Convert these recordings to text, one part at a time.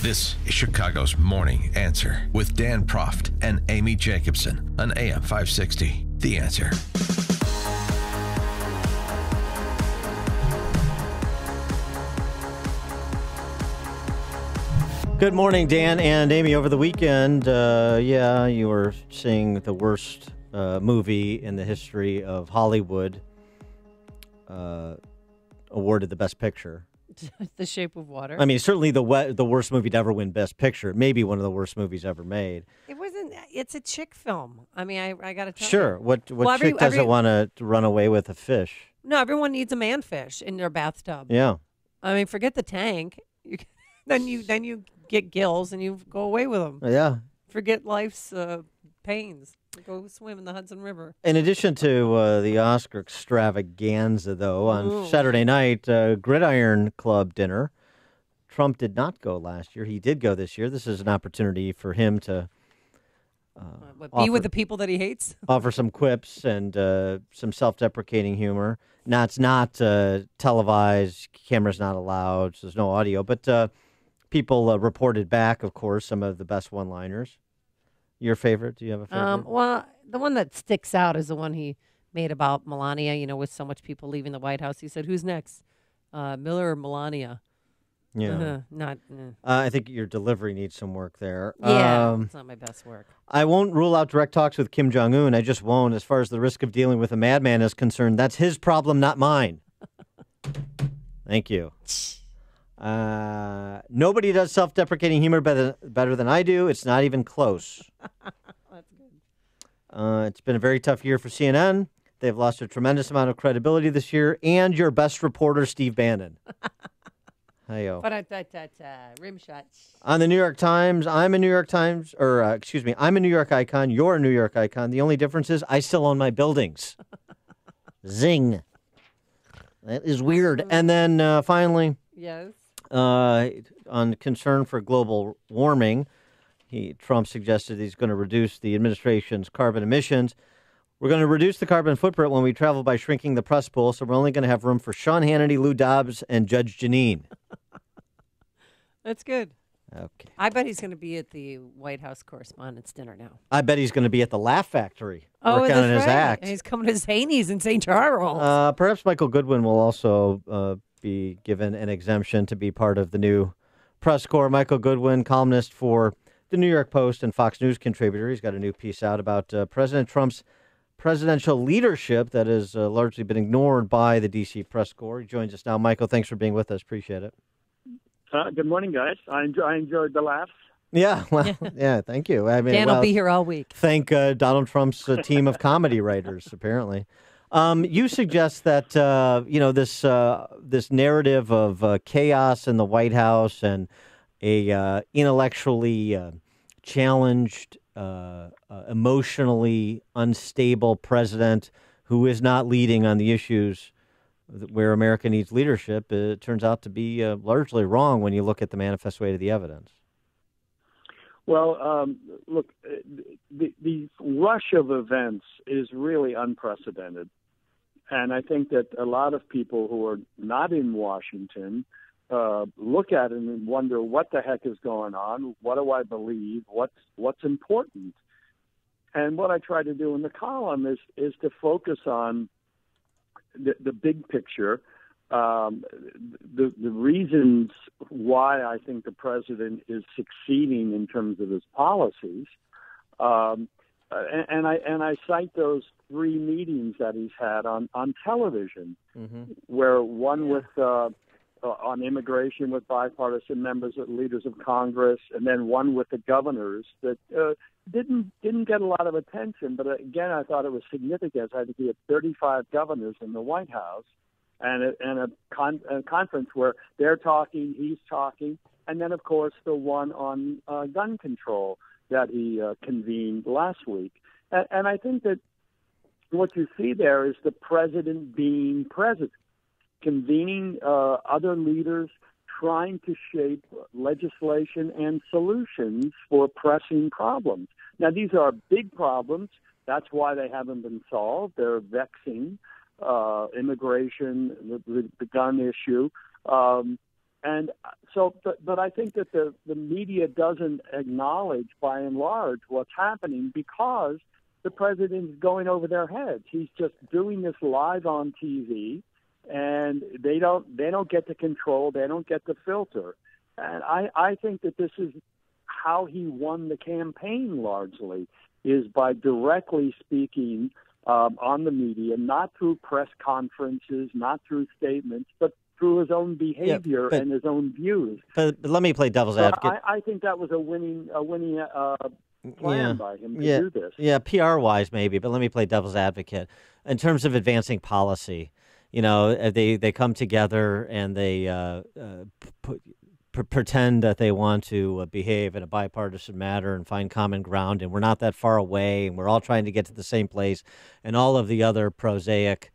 This is Chicago's Morning Answer with Dan Proft and Amy Jacobson on AM 560. The Answer. Good morning, Dan and Amy. Over the weekend, you were seeing the worst movie in the history of Hollywood awarded the Best Picture. The Shape of Water. I mean, certainly the worst movie to ever win Best Picture. Maybe one of the worst movies ever made. It wasn't. It's a chick film. I mean, I got to tell you. Sure. What chick doesn't want to run away with a fish? No, everyone needs a man-fish in their bathtub. Yeah. I mean, forget the tank. Then you get gills and you go away with them. Yeah. Forget life's pains. Go swim in the Hudson River. In addition to the Oscar extravaganza, though, on Saturday night, Gridiron Club dinner, Trump did not go last year. He did go this year. This is an opportunity for him to be with the people that he hates. Offer some quips and some self-deprecating humor. Now, it's not televised. Cameras not allowed. So there's no audio. But people reported back, of course, some of the best one-liners. Your favorite? Do you have a favorite? Well, the one that sticks out is the one he made about Melania, with so much people leaving the White House. He said, who's next? Miller or Melania? Yeah. I think your delivery needs some work there. Yeah, it's not my best work. I won't rule out direct talks with Kim Jong-un. I just won't. As far as the risk of dealing with a madman is concerned, that's his problem, not mine. Thank you. Nobody does self-deprecating humor better than I do. It's not even close. That's good. It's been a very tough year for CNN. They've lost a tremendous amount of credibility this year. And your best reporter, Steve Bannon. Hi-yo. Rim shots. On the New York Times, I'm a New York icon. You're a New York icon. The only difference is I still own my buildings. Zing. That is weird. And then finally... Yes. On concern for global warming, Trump suggested he's going to reduce the administration's carbon emissions. We're going to reduce the carbon footprint when we travel by shrinking the press pool, so we're only going to have room for Sean Hannity, Lou Dobbs, and Judge Jeanine. That's good. Okay. I bet he's going to be at the White House Correspondents' Dinner now. I bet he's going to be at the Laugh Factory working on his right. act. And he's coming to Zanies in St. Charles. Perhaps Michael Goodwin will also be given an exemption to be part of the new press corps. Michael Goodwin, columnist for the New York Post and Fox News contributor. He's got a new piece out about President Trump's presidential leadership that has largely been ignored by the D.C. press corps. He joins us now. Michael, thanks for being with us. Appreciate it. Good morning, guys. I enjoyed the laughs. Yeah, well, yeah, thank you. I mean, Dan will be here all week. Thank Donald Trump's team of comedy writers, apparently. You suggest that this narrative of chaos in the White House and a intellectually challenged, emotionally unstable president who is not leading on the issues where America needs leadership, it turns out to be largely wrong when you look at the manifest weight of the evidence. Well, look, the rush of events is really unprecedented. And I think that a lot of people who are not in Washington look at it and wonder what the heck is going on. What do I believe? What's important? And what I try to do in the column is to focus on the big picture, the reasons why I think the president is succeeding in terms of his policies. And I cite those 3 meetings that he's had on television, where one with on immigration with bipartisan members, leaders of Congress, and then one with the governors that didn't get a lot of attention. But again, I thought it was significant. I think he had 35 governors in the White House, and a conference where they're talking, he's talking, and then of course the one on gun control that he convened last week. And I think that what you see there is the president being president, convening other leaders, trying to shape legislation and solutions for pressing problems. Now, these are big problems. That's why they haven't been solved. They're vexing, immigration, the gun issue. And so, but I think that the media doesn't acknowledge, by and large, what's happening because the president is going over their heads. He's just doing this live on TV, and they don't get to control, they don't get to filter. And I think that this is how he won the campaign largely, is by directly speaking on the media, not through press conferences, not through statements, but through his own behavior and his own views. But let me play devil's advocate. I think that was a winning plan by him to do this. Yeah, PR-wise maybe, but let me play devil's advocate. In terms of advancing policy, they come together and they pretend that they want to behave in a bipartisan manner and find common ground, and we're not that far away, and we're all trying to get to the same place, and all of the other prosaic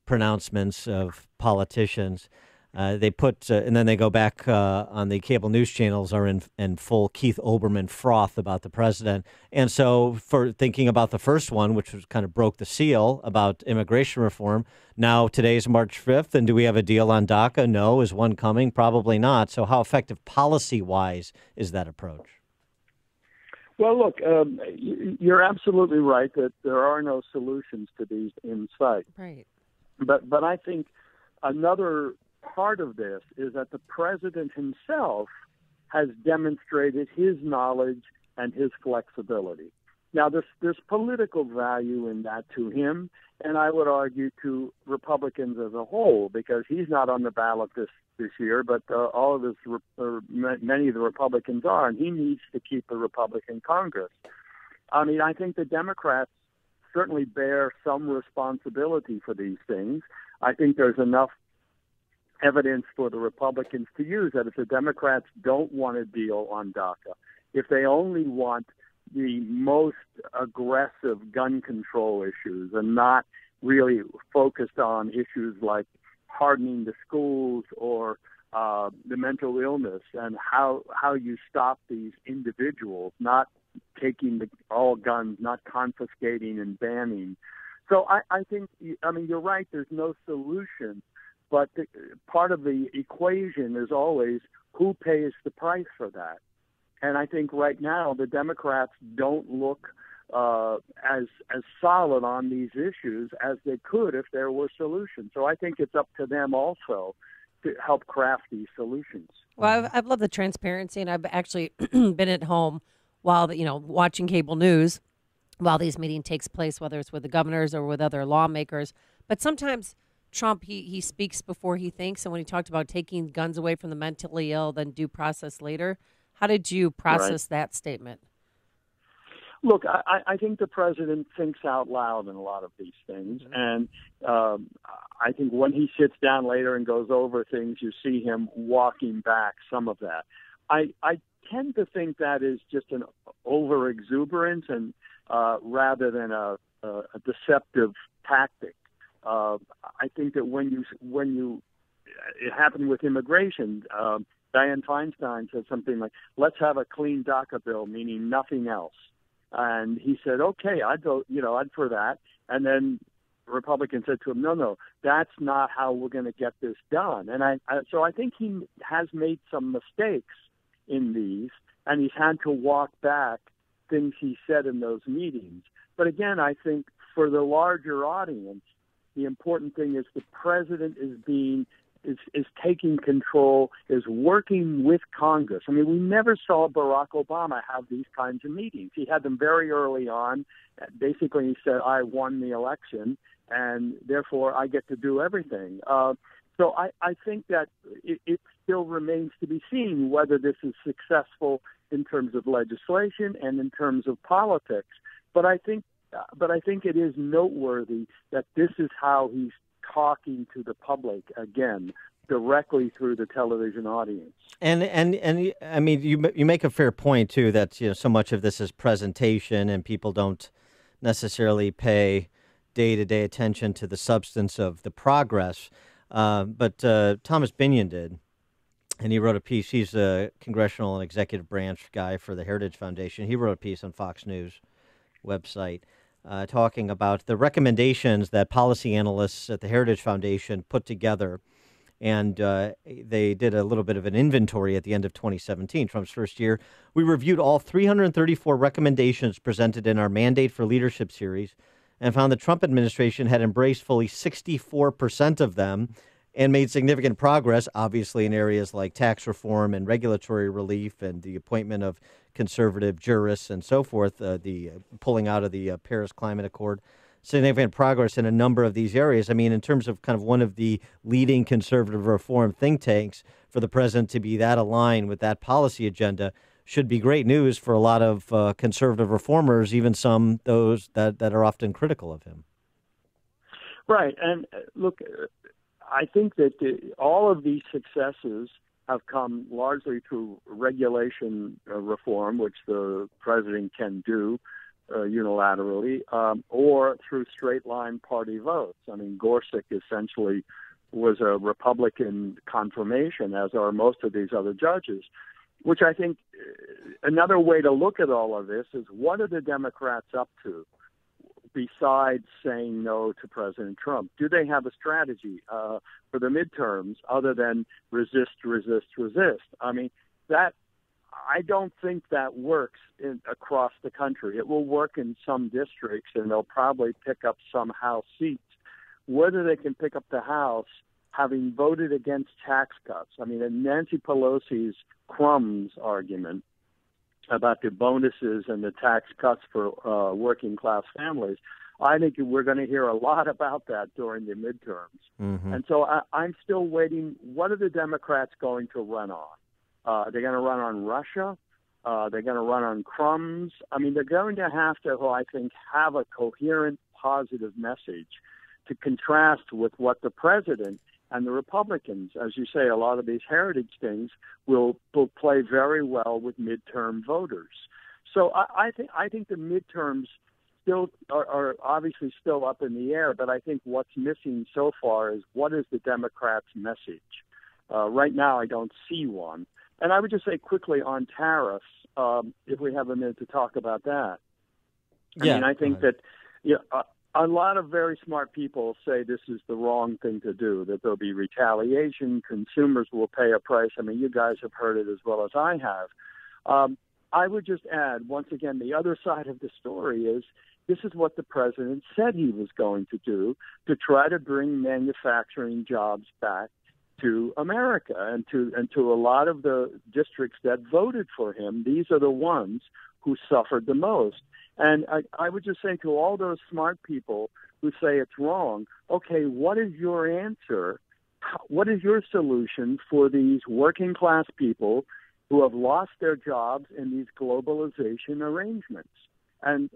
pronouncements of politicians. They put, and then they go back on the cable news channels are in full Keith Olbermann froth about the president. And so for thinking about the first one, which was kind of broke the seal about immigration reform, now today's March 5th, and do we have a deal on DACA? No. Is one coming? Probably not. So how effective policy-wise is that approach? Well, look, you're absolutely right that there are no solutions to these in sight. Right. But I think another part of this is that the president himself has demonstrated his knowledge and his flexibility. Now, there's political value in that to him, and I would argue to Republicans as a whole, because he's not on the ballot this year, but all of many of the Republicans are, and he needs to keep a Republican Congress. I mean, I think the Democrats certainly bear some responsibility for these things. I think there's enough evidence for the Republicans to use that if the Democrats don't want a deal on DACA, if they only want the most aggressive gun control issues and not really focused on issues like hardening the schools or the mental illness and how you stop these individuals, not taking all guns, not confiscating and banning. So I think, you're right, there's no solution. But part of the equation is always who pays the price for that. And I think right now the Democrats don't look as solid on these issues as they could if there were solutions. So I think it's up to them also to help craft these solutions. Well, I've loved the transparency, and I've actually been at home while watching cable news while these meeting takes place, whether it's with the governors or with other lawmakers. But sometimes Trump, he speaks before he thinks. And when he talked about taking guns away from the mentally ill, then due process later, how did you process that statement? Look, I think the president thinks out loud in a lot of these things. Mm-hmm. And I think when he sits down later and goes over things, you see him walking back some of that. I tend to think that is just an over-exuberance and rather than a deceptive tactic. I think that when you it happened with immigration. Dianne Feinstein said something like, "Let's have a clean DACA bill," meaning nothing else. And he said, "Okay, I'd for that." And then Republicans said to him, "No, that's not how we're going to get this done." And so I think he has made some mistakes in these, and he's had to walk back things he said in those meetings. But again, I think for the larger audience, the important thing is the president is taking control, is working with Congress. I mean, we never saw Barack Obama have these kinds of meetings. He had them very early on. Basically, he said, "I won the election, and therefore I get to do everything." So I think that it still remains to be seen whether this is successful in terms of legislation and in terms of politics. But I think it is noteworthy that this is how he's talking to the public again, directly through the television audience. And I mean, you make a fair point too that so much of this is presentation, and people don't necessarily pay day-to-day attention to the substance of the progress. But Thomas Binion did, and he wrote a piece. He's a congressional and executive branch guy for the Heritage Foundation. He wrote a piece on Fox News website talking about the recommendations that policy analysts at the Heritage Foundation put together And they did a little bit of an inventory at the end of 2017, Trump's first year. We reviewed all 334 recommendations presented in our Mandate for Leadership series and found the Trump administration had embraced fully 64% of them and made significant progress, obviously, in areas like tax reform and regulatory relief and the appointment of conservative jurists and so forth, the pulling out of the Paris Climate Accord. Significant progress in a number of these areas. I mean, in terms of kind of one of the leading conservative reform think tanks, for the president to be that aligned with that policy agenda should be great news for a lot of conservative reformers, even some those that are often critical of him. Right. And look, I think that all of these successes have come largely through regulation reform, which the president can do unilaterally, or through straight-line party votes. I mean, Gorsuch essentially was a Republican confirmation, as are most of these other judges, which I think another way to look at all of this is, what are the Democrats up to besides saying no to President Trump? Do they have a strategy for the midterms other than resist, resist, resist? I mean, I don't think that works across the country. It will work in some districts, and they'll probably pick up some House seats. Whether they can pick up the House, having voted against tax cuts. I mean, in Nancy Pelosi's crumbs argument about the bonuses and the tax cuts for working-class families, I think we're going to hear a lot about that during the midterms. Mm-hmm. And so I'm still waiting. What are the Democrats going to run on? They're going to run on Russia. They're going to run on crumbs. I mean, they're going to have to, I think, have a coherent, positive message to contrast with what the president and the Republicans, as you say, a lot of these heritage things will play very well with midterm voters. So I think the midterms still are obviously still up in the air, but I think what's missing so far is, what is the Democrats' message? Right now, I don't see one. And I would just say quickly on tariffs, if we have a minute to talk about that. I mean, I think that a lot of very smart people say this is the wrong thing to do, that there'll be retaliation, consumers will pay a price. I mean, you guys have heard it as well as I have. I would just add, once again, the other side of the story is, this is what the president said he was going to do to try to bring manufacturing jobs back to America and to a lot of the districts that voted for him. These are the ones who suffered the most. And I would just say to all those smart people who say it's wrong, okay, what is your answer? What is your solution for these working class people who have lost their jobs in these globalization arrangements? And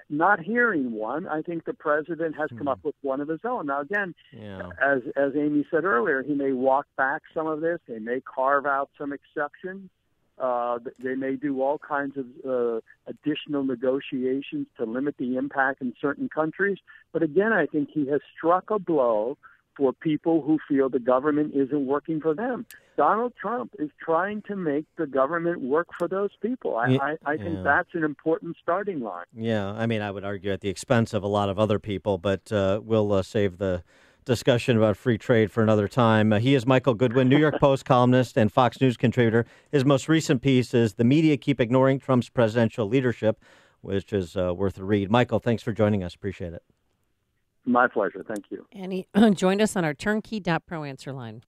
not hearing one, I think the president has come up with one of his own. Now, again, as Amy said earlier, he may walk back some of this. They may carve out some exceptions. They may do all kinds of additional negotiations to limit the impact in certain countries. But again, I think he has struck a blow for people who feel the government isn't working for them. Donald Trump is trying to make the government work for those people. I think that's an important starting line. Yeah, I mean, I would argue at the expense of a lot of other people, but we'll save the discussion about free trade for another time. He is Michael Goodwin, New York Post columnist and Fox News contributor. His most recent piece is "The Media Keep Ignoring Trump's Presidential Leadership," which is worth a read. Michael, thanks for joining us. Appreciate it. My pleasure. Thank you. And he joined us on our turnkey.pro answer line.